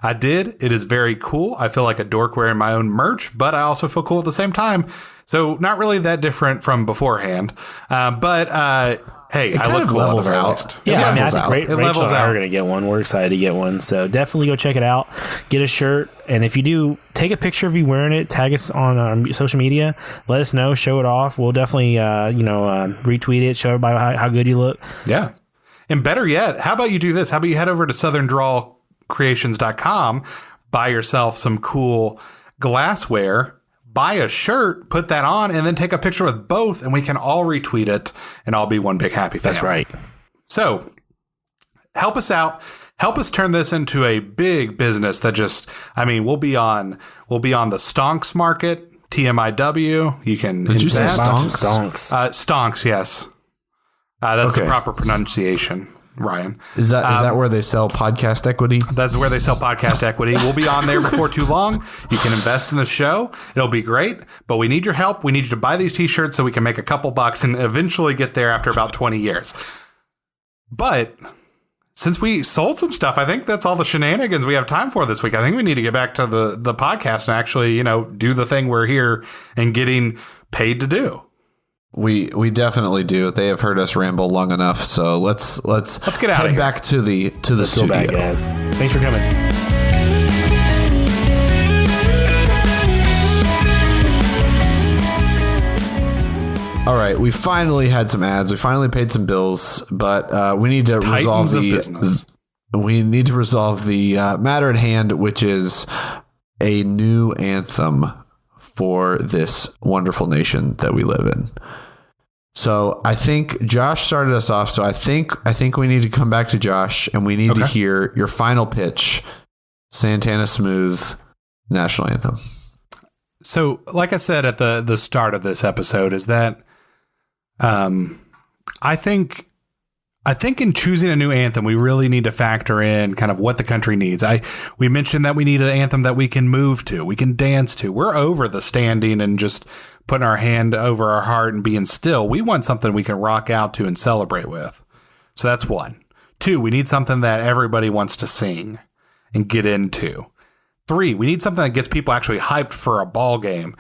I did. It is very cool. I feel like a dork wearing my own merch, but I also feel cool at the same time. So not really that different from beforehand. Hey, I look cool at the very least. Yeah, I think Rachel and I are going to get one. We're excited to get one. So definitely go check it out. Get a shirt. And if you do, take a picture of you wearing it. Tag us on social media. Let us know. Show it off. We'll definitely, retweet it. Show everybody how good you look. Yeah. And better yet, how about you do this? How about you head over to southerndrawcreations.com, buy yourself some cool glassware, buy a shirt, put that on, and then take a picture with both, and we can all retweet it and all be one big happy family. That's right. So help us out. Help us turn this into a big business that we'll be on the stonks market, TMIW. You can Did you say invest. Stonks? Stonks, yes. That's the proper pronunciation, Ryan. Is that where they sell podcast equity? That's where they sell podcast equity. We'll be on there before too long. You can invest in the show. It'll be great, but we need your help. We need you to buy these t-shirts so we can make a couple bucks and eventually get there after about 20 years. But since we sold some stuff, I think that's all the shenanigans we have time for this week. I think we need to get back to the podcast and actually, do the thing we're here and getting paid to do. We definitely do. They have heard us ramble long enough, so let's get out of here. Back to the studio. Back, guys. Thanks for coming. All right, we finally had some ads. We finally paid some bills, but we need to resolve the matter at hand, which is a new anthem for this wonderful nation that we live in. So I think Josh started us off. So I think we need to come back to Josh, and we need to hear your final pitch, Santana Smooth National Anthem. So like I said at the start of this episode is that I think in choosing a new anthem, we really need to factor in kind of what the country needs. We mentioned that we need an anthem that we can move to, we can dance to. We're over the standing and just putting our hand over our heart and being still. We want something we can rock out to and celebrate with. So that's one. Two, we need something that everybody wants to sing and get into. Three, we need something that gets people actually hyped for a ball game.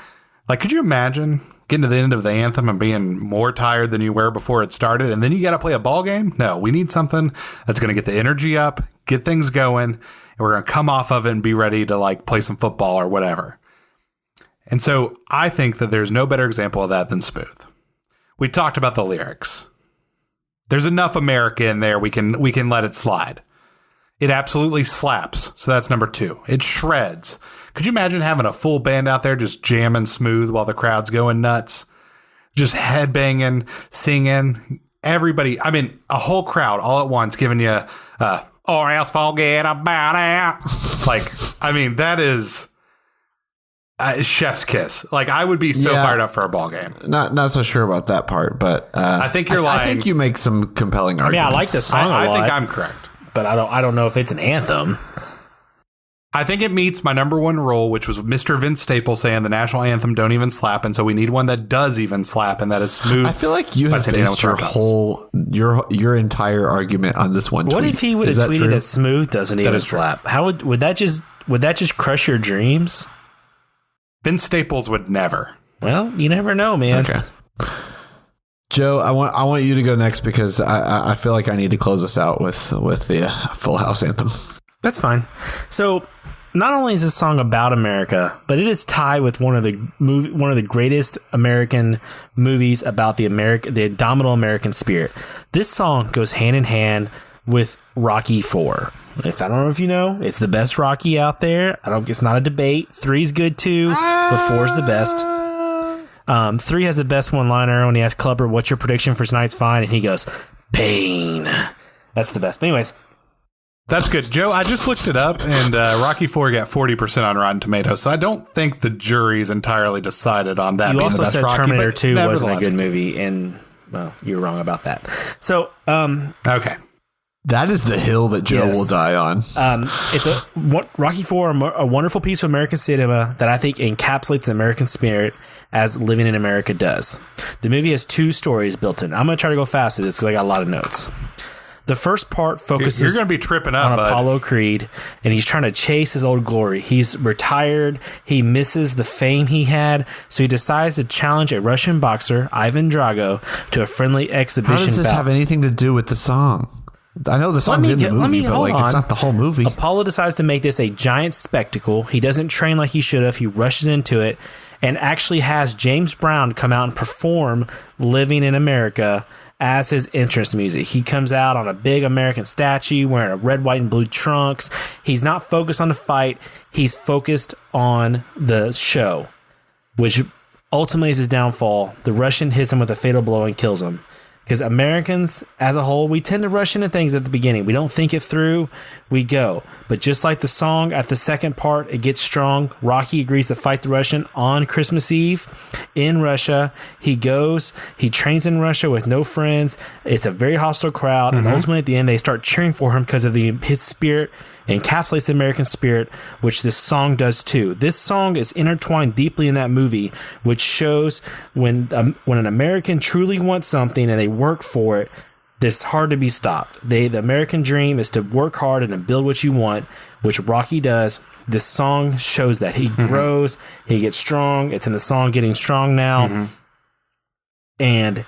Like, could you imagine getting to the end of the anthem and being more tired than you were before it started, and then you got to play a ball game? No, we need something that's going to get the energy up, get things going, and we're going to come off of it and be ready to play some football or whatever. And so I think that there's no better example of that than Smooth. We talked about the lyrics. There's enough America in there. We can let it slide. It absolutely slaps. So that's number two. It shreds. Could you imagine having a full band out there just jamming Smooth while the crowd's going nuts? Just headbanging, singing. Everybody, a whole crowd all at once giving you, or else forget about it. That is chef's kiss. I would be so fired up for a ball game. Not so sure about that part, but I think you're lying. I think you make some compelling arguments. I like the song a lot. I think I'm correct. But I don't know if it's an anthem. I think it meets my number one rule, which was Mr. Vince Staples saying the national anthem don't even slap, and so we need one that does even slap and that is smooth. I feel like you have based your entire argument on this one tweet. What if he would have tweeted that Smooth doesn't even slap? How would that just crush your dreams? Vince Staples would never. Well, you never know, man. Okay. Joe, I want you to go next because I feel like I need to close us out with the Full House anthem. That's fine. So, not only is this song about America, but it is tied with one of the greatest American movies about the indomitable American spirit. This song goes hand in hand with Rocky IV. If I don't know if you know, it's the best Rocky out there. It's not a debate. 3's good too, but 4's the best. 3 has the best one-liner when he asks Clubber, "What's your prediction for tonight's fight?" And he goes, "Pain." That's the best. But anyways. That's good. Joe, I just looked it up, and Rocky IV got 40% on Rotten Tomatoes, so I don't think the jury's entirely decided on that. You being also the best said Rocky, Terminator 2 wasn't a good good. movie, and, well, you were wrong about that. So, okay. That is the hill that Joe will die on. It's Rocky IV, a wonderful piece of American cinema that I think encapsulates the American spirit as living in America does. The movie has 2 stories built in. I'm going to try to go fast with this because I got a lot of notes. The first part focuses You're going to be tripping up, on bud. Apollo Creed, and he's trying to chase his old glory. He's retired. He misses the fame he had, so he decides to challenge a Russian boxer, Ivan Drago, to a friendly exhibition How does this bout. have anything to do with the song? I know the song's in the movie, but like it's not the whole movie. Apollo decides to make this a giant spectacle. He doesn't train like he should have. He rushes into it and actually has James Brown come out and perform Living in America as his entrance music. He comes out on a big American statue wearing a red, white, and blue trunks. He's not focused on the fight. He's focused on the show, which ultimately is his downfall. The Russian hits him with a fatal blow and kills him. Because Americans, as a whole, we tend to rush into things at the beginning. We don't think it through. We go. But just like the song, at the second part, it gets strong. Rocky agrees to fight the Russian on Christmas Eve in Russia. He goes. He trains in Russia with no friends. It's a very hostile crowd. And ultimately, at the end, they start cheering for him because of his spirit. Encapsulates the American spirit, which this song does too. This song is intertwined deeply in that movie, which shows when an American truly wants something and they work for it, it's hard to be stopped. The American dream is to work hard and to build what you want, which Rocky does. This song shows that he grows, he gets strong. It's in the song Getting Strong Now. And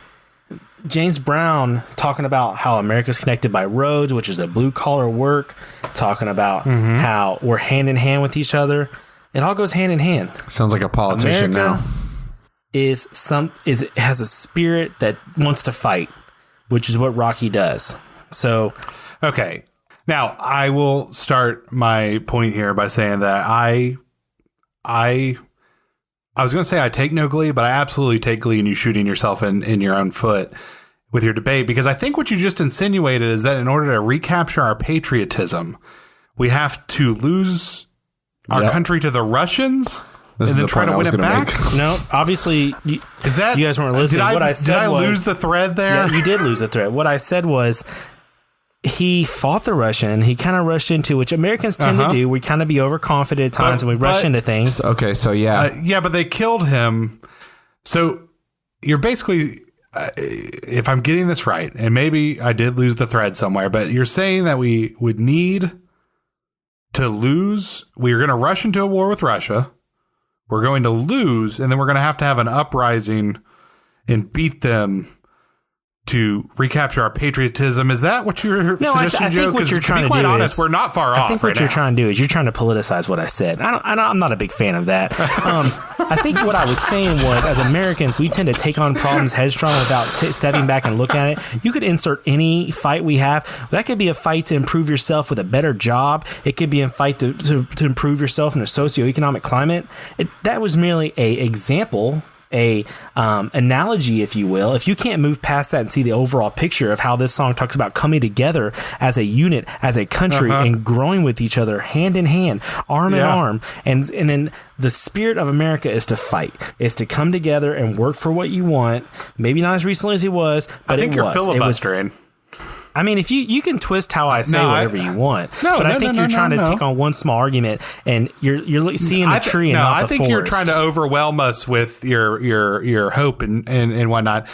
James Brown talking about how America's connected by roads, which is a blue collar work, talking about how we're hand in hand with each other. It all goes hand in hand. Sounds like a politician America now. has a spirit that wants to fight, which is what Rocky does. So, Okay. Now, I will start my point here by saying that I was going to say I take no glee, but I absolutely take glee in you shooting yourself in your own foot with your debate, because I think what you just insinuated is that in order to recapture our patriotism, we have to lose our country to the Russians This and is then the try point to I win was it gonna back. make. no, obviously, you guys weren't listening. What I said did I was, lose the thread there? Yeah, you did lose the thread. What I said was, he fought the Russian. He kind of rushed into, which Americans tend to do. We kind of be overconfident at times and we rush into things. Okay, so yeah. Yeah, but they killed him. So you're basically, if I'm getting this right, and maybe I did lose the thread somewhere, but you're saying that we would need to lose. We're going to rush into a war with Russia. We're going to lose, and then we're going to have an uprising and beat them to recapture our patriotism. Is that what you're suggesting, I Joe? think what 'Cause you're trying to be to quite do honest, is, we're not far off. I think what you're trying to do is you're trying to politicize what I said. I'm not a big fan of that. I think what I was saying was, as Americans, we tend to take on problems headstrong without stepping back and looking at it. You could insert any fight we have. That could be a fight to improve yourself with a better job. It could be a fight to improve yourself in a socioeconomic climate. That was merely a example, a analogy, if you will. If you can't move past that and see the overall picture of how this song talks about coming together as a unit, as a country, and growing with each other hand in hand, arm in arm, and then the spirit of America is to fight, is to come together and work for what you want. Maybe not as recently as he was, but I think you're filibustering. I mean, if you can twist how I say whatever you want, but I think you're trying to take on one small argument, and you're seeing the tree and not the forest. I think you're trying to overwhelm us with your hope and whatnot.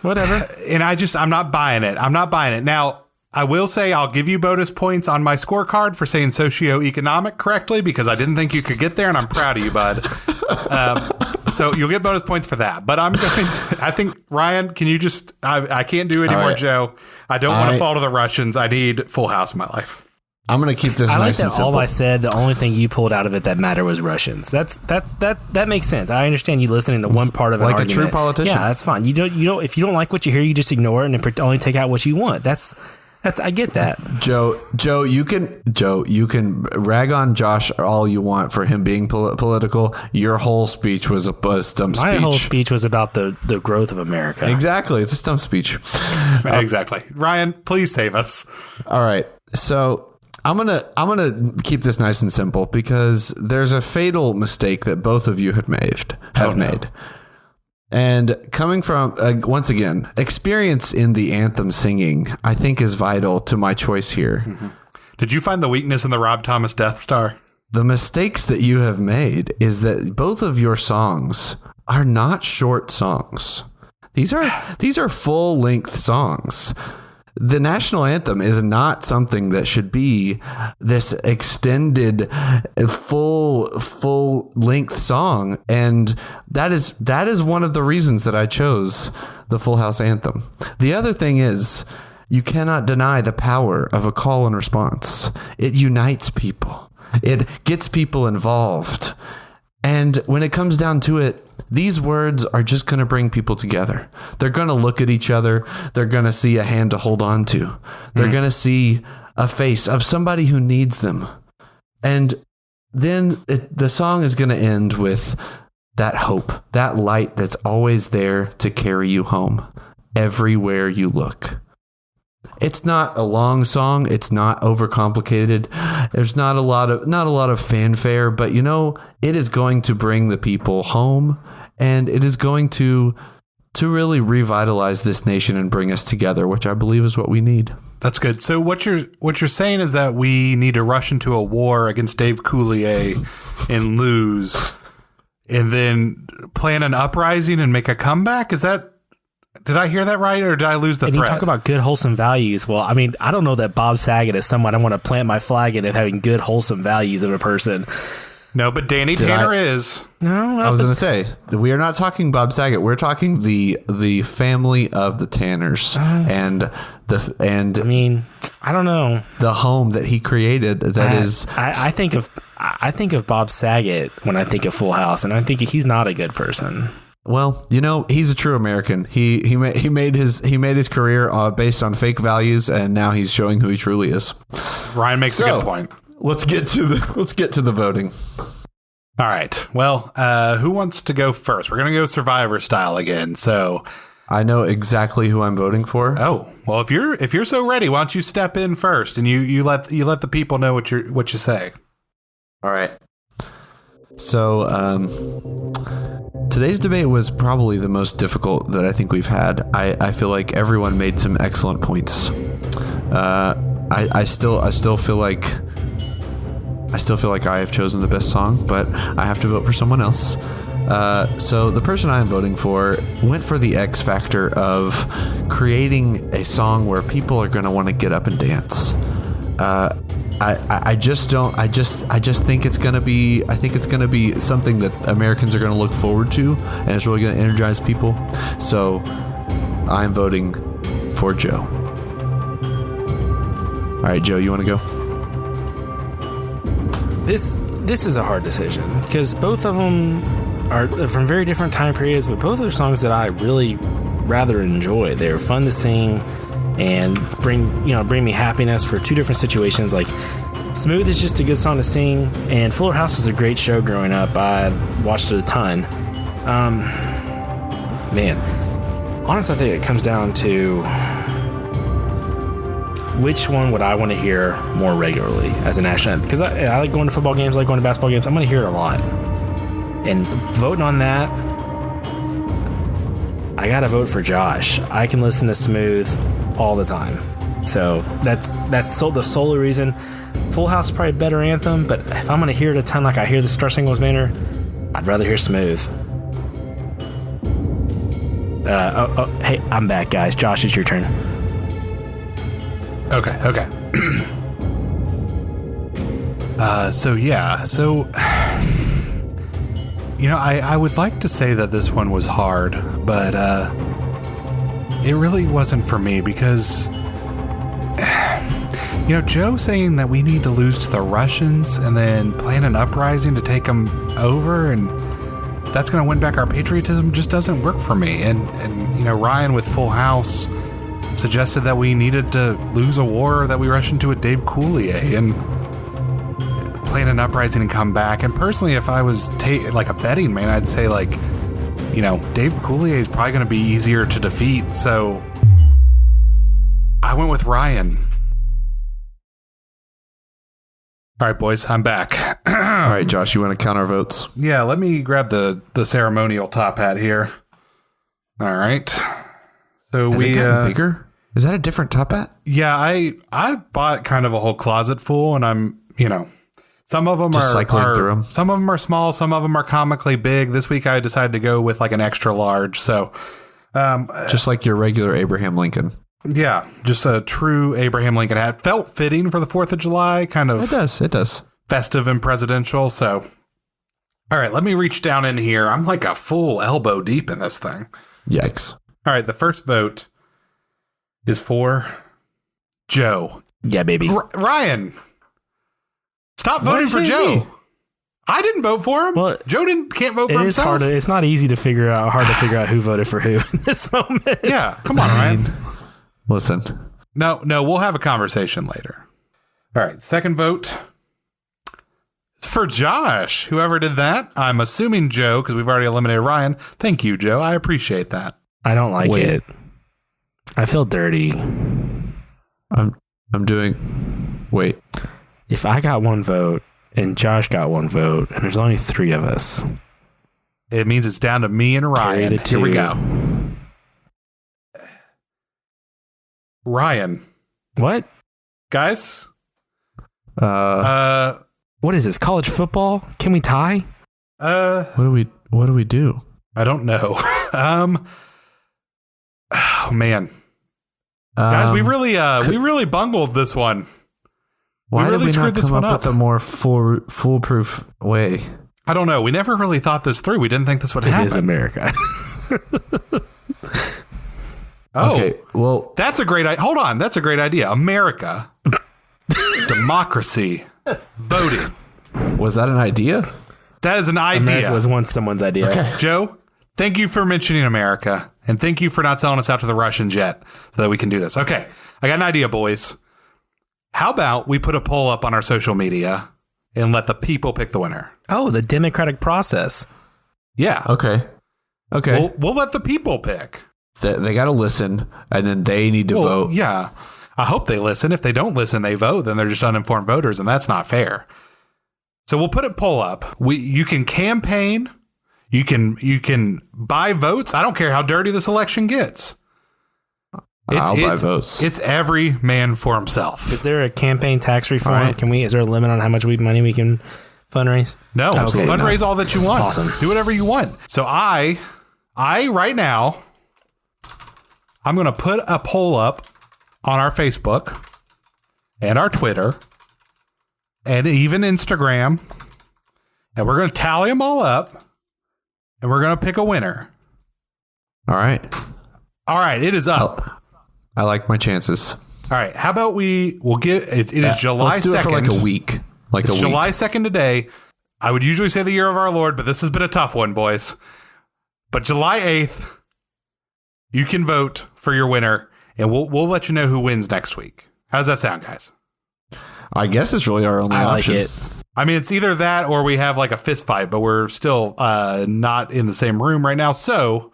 Whatever. And I'm not buying it. I'm not buying it. Now, I will say I'll give you bonus points on my scorecard for saying socioeconomic correctly, because I didn't think you could get there, and I'm proud of you, bud. So you'll get bonus points for that. But I think, Ryan, can you just, I can't do anymore, right. Joe. I don't want to fall to the Russians. I need Full House in my life. I'm going to keep this I like nice and that simple. all I said, the only thing you pulled out of it that mattered was Russians. That makes sense. I understand you listening to one part of an like argument. a true politician. Yeah, that's fine. You don't if you don't like what you hear, you just ignore it and only take out what you want. That's I get that. Joe, you can rag on Josh all you want for him being political. Your whole speech was a dumb speech. My whole speech was about the growth of America. Exactly. It's a dumb speech. Exactly. Ryan, please save us. All right. So I'm gonna keep this nice and simple, because there's a fatal mistake that both of you have made. And coming from, once again, experience in the anthem singing, I think is vital to my choice here. Mm-hmm. Did you find the weakness in the Rob Thomas Death Star? The mistakes that you have made is that both of your songs are not short songs. These are full-length songs. the national anthem is not something that should be this extended full length song. And that is one of the reasons that I chose the Full House anthem. The other thing is, you cannot deny the power of a call and response. It unites people. It gets people involved. And when it comes down to it, these words are just going to bring people together. They're going to look at each other. They're going to see a hand to hold on to. They're going to see a face of somebody who needs them. And then the song is going to end with that hope, that light that's always there to carry you home everywhere you look. It's not a long song. It's not overcomplicated. There's not a lot of fanfare, but it is going to bring the people home, and it is going to really revitalize this nation and bring us together, which I believe is what we need. That's good. So what you're saying is that we need to rush into a war against Dave Coulier and lose, and then plan an uprising and make a comeback? Did I hear that right, or did I lose the thread? And you talk about good, wholesome values. Well, I mean, I don't know that Bob Saget is someone I want to plant my flag in of having good, wholesome values of a person. No, but Danny Tanner is. No, I was going to say, we are not talking Bob Saget. We're talking the family of the Tanners and I mean, I don't know, the home that he created. I think of Bob Saget when I think of Full House, and I think he's not a good person. Well, he's a true American. He made his career based on fake values, and now he's showing who he truly is. Ryan makes a good point. Let's get to the voting. All right. Well, who wants to go first? We're gonna go Survivor style again. So I know exactly who I'm voting for. Oh, well, if you're so ready, why don't you step in first and you let the people know what you say. All right. So today's debate was probably the most difficult that I think we've had. I feel like everyone made some excellent points. I still feel like I have chosen the best song, but I have to vote for someone else. So the person I'm voting for went for the X factor of creating a song where people are going to want to get up and dance. I just think it's going to be something that Americans are going to look forward to, and it's really going to energize people. So I'm voting for Joe. All right, Joe, you want to go? This is a hard decision because both of them are from very different time periods, but both are songs that I really rather enjoy. They're fun to sing and bring me happiness for two different situations. Like Smooth is just a good song to sing, and Fuller House was a great show growing up. I watched it a ton. Man, honestly, I think it comes down to which one would I want to hear more regularly as a national anthem? Because I like going to football games, I like going to basketball games. I'm going to hear it a lot. And voting on that, I got to vote for Josh. I can listen to Smooth all the time. So that's the sole reason. Full House is probably a better anthem, but if I'm going to hear it a ton like I hear the Star Spangled Banner, I'd rather hear Smooth. Hey, I'm back, guys. Josh, it's your turn. Okay. I would like to say that this one was hard, but it really wasn't for me because, Joe saying that we need to lose to the Russians and then plan an uprising to take them over and that's going to win back our patriotism just doesn't work for me. And Ryan with Full House suggested that we needed to lose a war, that we rush into a Dave Coulier and plan an uprising and come back. And personally, if I was like a betting man, I'd say Dave Coulier is probably going to be easier to defeat. So I went with Ryan. All right, boys, I'm back. All right, Josh, you want to count our votes? Yeah, let me grab the ceremonial top hat here. All right. So Has it gotten bigger? Is that a different top hat? Yeah, I bought kind of a whole closet full, and I'm, some of them just cycling through them. Some of them are small, some of them are comically big. This week I decided to go with like an extra large. So, just like your regular Abraham Lincoln. Yeah, just a true Abraham Lincoln hat. Felt fitting for the 4th of July, kind of. It does. Festive and presidential. So, all right, let me reach down in here. I'm like a full elbow deep in this thing. Yikes. All right, the first vote is for Joe. Yeah, baby. Ryan, stop voting for Joe. I didn't vote for him. Well, Joe can't vote for himself. It's not easy to figure out. Hard to figure out who voted for who in this moment. Yeah, come on, Ryan. Listen. No, we'll have a conversation later. All right, second vote. It's for Josh. Whoever did that, I'm assuming Joe, because we've already eliminated Ryan. Thank you, Joe. I appreciate that. I don't like it. I feel dirty. I'm doing. Wait. If I got one vote and Josh got one vote, and there's only 3 of us, it means it's down to me and Ryan. Here we go. Ryan. What? Guys? What is this? College football? Can we tie? What do we do? I don't know. Oh man. Guys, we really bungled this one. Why really did we screwed not this come one up with a more foolproof way? I don't know. We never really thought this through. We didn't think this would happen. It is America. Oh, okay. Well, that's a great idea. Hold on. That's a great idea. America. Democracy. Voting. was that an idea? That is an idea. America was once someone's idea. Okay. Joe, thank you for mentioning America. And thank you for not selling us out to the Russians yet so that we can do this. Okay. I got an idea, boys. How about we put a poll up on our social media and let the people pick the winner? Oh, the democratic process. Yeah. Okay. We'll let the people pick. They got to listen, and then they need to vote. Yeah. I hope they listen. If they don't listen, they vote. Then they're just uninformed voters, and that's not fair. So we'll put a poll up. You can campaign. You can buy votes. I don't care how dirty this election gets. I'll buy votes. It's every man for himself. Is there a campaign tax reform? Right. Is there a limit on how much money we can fundraise? No, Absolutely fundraise all that you want. Awesome. Do whatever you want. So I right now, I'm going to put a poll up on our Facebook and our Twitter and even Instagram, and we're going to tally them all up, and we're going to pick a winner. All right. It is up. I like my chances. All right. How about we'll get it is July 2nd. Let's do it for like a week. It's July 2nd today. I would usually say the year of our Lord, but this has been a tough one, boys. But July 8th, you can vote for your winner, and we'll let you know who wins next week. How does that sound, guys? I guess it's really our only option. I like it. I mean, it's either that or we have like a fist fight, but we're still not in the same room right now, so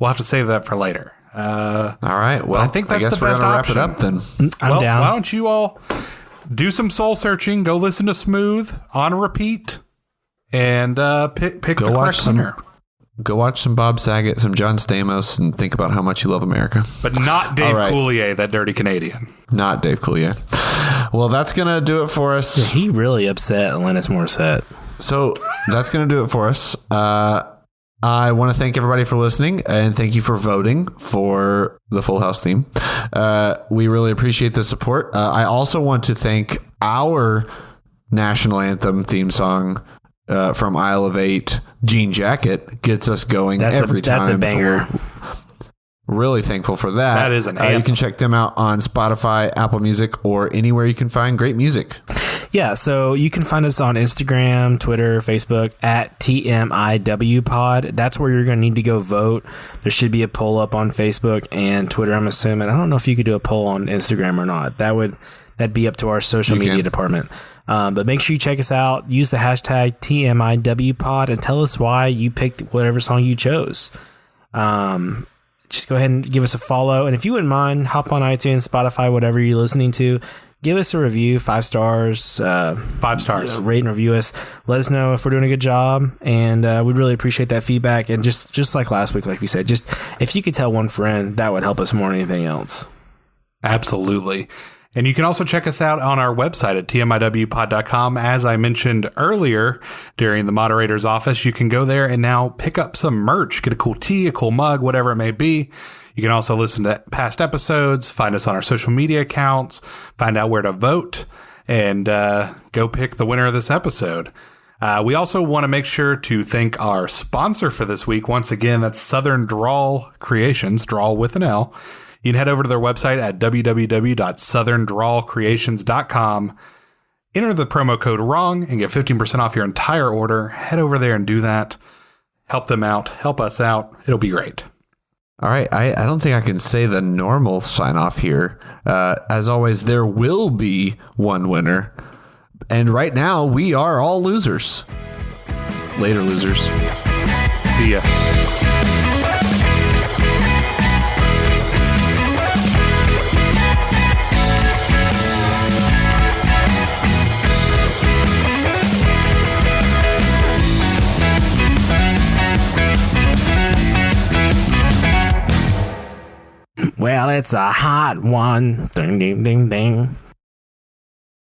we'll have to save that for later. All right. Well, I think that's the best option. Wrap it up then. I'm down. Why don't you all do some soul searching? Go listen to Smooth on repeat, and pick the correct winner. Go watch some Bob Saget, some John Stamos, and think about how much you love America. But not Dave Coulier, that dirty Canadian. Not Dave Coulier. Well, that's going to do it for us. Yeah, he really upset Alanis Morissette. So that's going to do it for us. I want to thank everybody for listening, and thank you for voting for the Full House theme. We really appreciate the support. I also want to thank our national anthem theme song from Isle of 8, Jean Jacket, gets us going every time. That's a banger. Really thankful for that. That is an anthem. You can check them out on Spotify, Apple Music, or anywhere you can find great music. Yeah, so you can find us on Instagram, Twitter, Facebook at TMIWPod. That's where you're going to need to go vote. There should be a poll up on Facebook and Twitter, I'm assuming. I don't know if you could do a poll on Instagram or not. That'd be up to our social media department. But make sure you check us out. Use the hashtag TMIWPod and tell us why you picked whatever song you chose. Just go ahead and give us a follow. And if you wouldn't mind, hop on iTunes, Spotify, whatever you're listening to. Give us a review, 5 stars. 5 stars. Rate and review us. Let us know if we're doing a good job. And we'd really appreciate that feedback. And just like last week, like we said, just if you could tell one friend, that would help us more than anything else. Absolutely. And you can also check us out on our website at tmiwpod.com. As I mentioned earlier during the moderator's office, you can go there and now pick up some merch, get a cool tee, a cool mug, whatever it may be. You can also listen to past episodes, find us on our social media accounts, find out where to vote, and go pick the winner of this episode. We also want to make sure to thank our sponsor for this week. Once again, that's Southern Drawl Creations, drawl with an L. You can head over to their website at www.southerndrawlcreations.com. Enter the promo code WRONG and get 15% off your entire order. Head over there and do that. Help them out. Help us out. It'll be great. All right. I don't think I can say the normal sign off here. As always, there will be one winner. And right now, we are all losers. Later, losers. See ya. Well, it's a hot one. Ding, ding, ding, ding.